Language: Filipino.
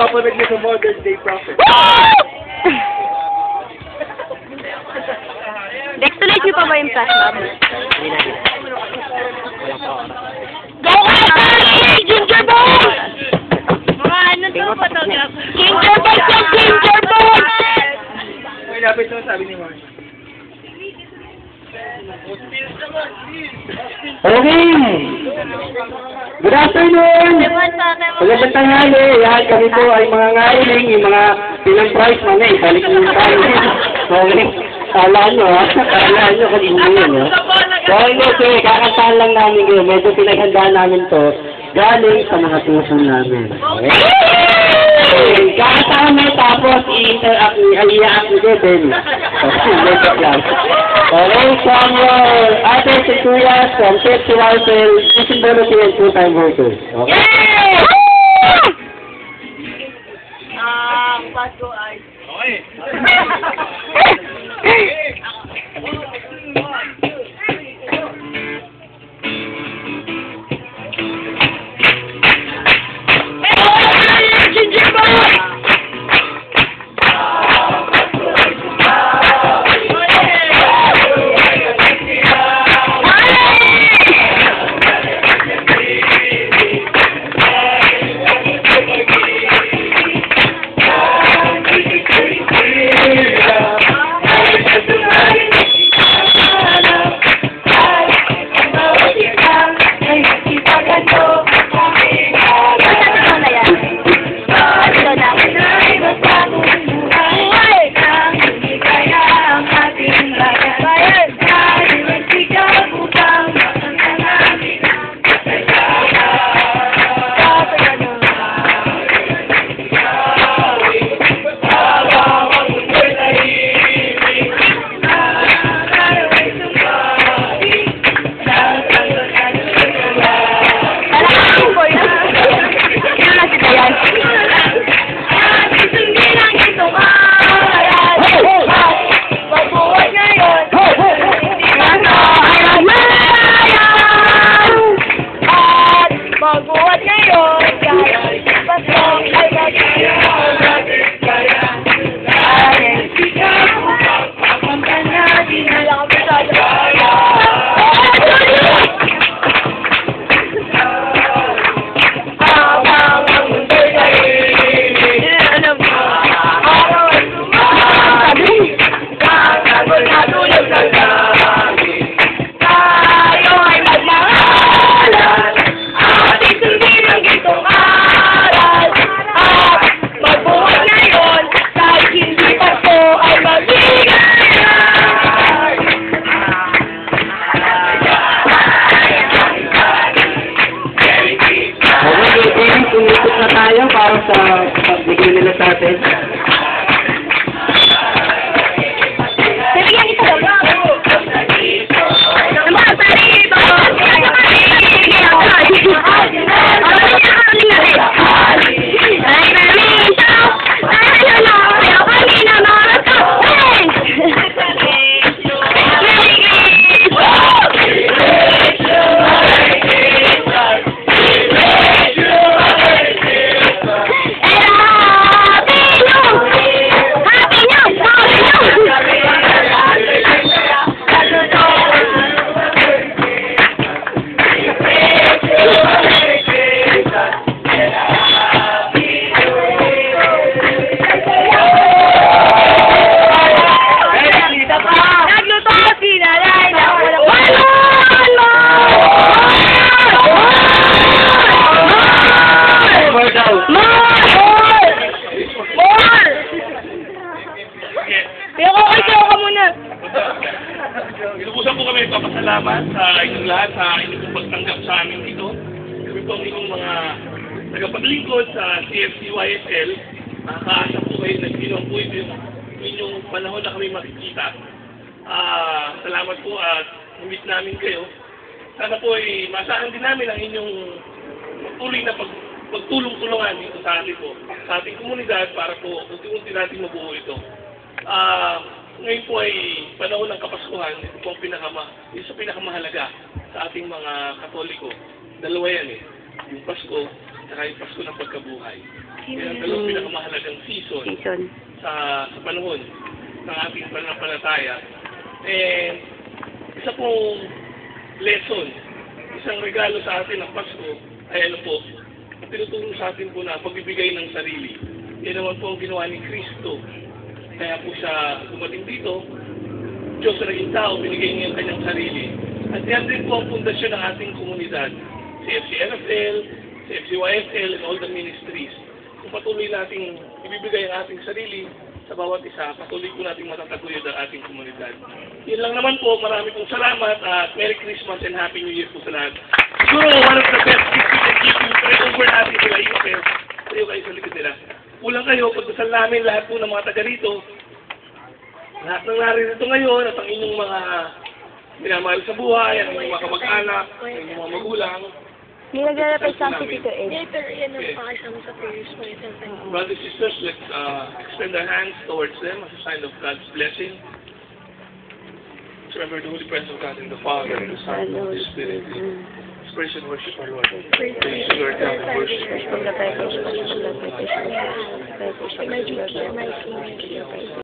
Magpapalag na sa Mother's Day prophet. Next ulit nyo pa ba yung flash mob? Hindi natin. Walang pa oras. Go Kay! Ginger Boy! Mga ano to po to? Ginger Boy! Ginger Boy! May lapit naman sabi ni Mark. Okay! Good afternoon! Magandang tanghali. Lahat kami po ay mga ngayon, yung mga pilang price man eh. Balik nyo tayo. Okay. Kalaan nyo ha. Kalaan nyo kanina yun ha. Okay, okay. Kakantahan lang namin kayo. Medyo pinaghandaan namin to. Galing sa mga puso namin. Okay? Kakantahan mo tapos i-interact i-act nyo din. Okay, medyo lang. Okay, from your ate si Kuya, from Tip to Marcel, visibility and full-time workers. Okay? Yay! Pasko ay. Okay. Ginger Boy! Magbuhat ngayon, kahit pasok ay magkakaroon natin kaya. Dahil ikaw, papunta natin na lang kami sa kaya. Habang ang mundo'y tahimik, araw ay sumali, kagagol na tulog ng gabi. Tayo ay magmahalan, ating sundin ang gintong aral. At magbuhat ngayon, kahit hindi Pasko ay magbigay. Okay, tumikot na tayo para sa pagbigay nila sa atin. Bibigyan kita ba? Naman, pari, baka Inuusan po kami papasalamat sa inyong lahat sa inyong pagtanggap sa amin dito. Kami po ang inyong mga tagapaglingkod sa CFCYSL. Nakakaasa po kayo na ginawa po ito yung inyong panahon na kami makikita. Salamat po at namit namin kayo. Sana po ay masahan din namin ang inyong patuloy na pagtulong-tulungan dito sa atin po, sa ating komunidad para po unti-unti natin mabuo ito. Ngayon po ay panahon ng Kapaskuhan. Ito po ang pinakamahalaga sa ating mga Katoliko. Dalawa yan eh. Yung Pasko, at yung Pasko ng pagkabuhay. Yan ang dalawang pinakamahalagang season sa panahon ng ating pananampalataya. And isa pong lesson, isang regalo sa atin ng Pasko ay ano po, tinutulong sa atin po na pagbibigay ng sarili. Yan naman po ang ginawa ni Kristo. Kaya po siya dumating dito, Diyos na naging tao, binigay niya ang kanyang sarili. At yan din po ang pundasyon ng ating komunidad. CFC NFL, CFC YSL, and all the ministries. Kung patuloy nating ibibigay ang ating sarili sa bawat isa, patuloy po nating matataguyod ang ating komunidad. Yan lang naman po, marami pong salamat at Merry Christmas and Happy New Year po sa lahat. Siguro, one of the best gifts we can give you, pray over natin sila, Iker. Tayo kayo sa likod nila. Kulang kayo, pagdasal namin lahat po ng mga taga rito. Lahat ng naririto ngayon at ang inyong mga minamahal sa buhay, ang inyong mga kamag-anak, ang inyong mga magulang. Nilaglalapay sa akin dito eh. Brothers and sisters, let's extend our hands towards them as a sign of God's blessing. Let's remember the holy presence of God in the Father, and the Son, and the Holy Spirit. Let's praise and worship our Lord. Praise the Lord, and worship.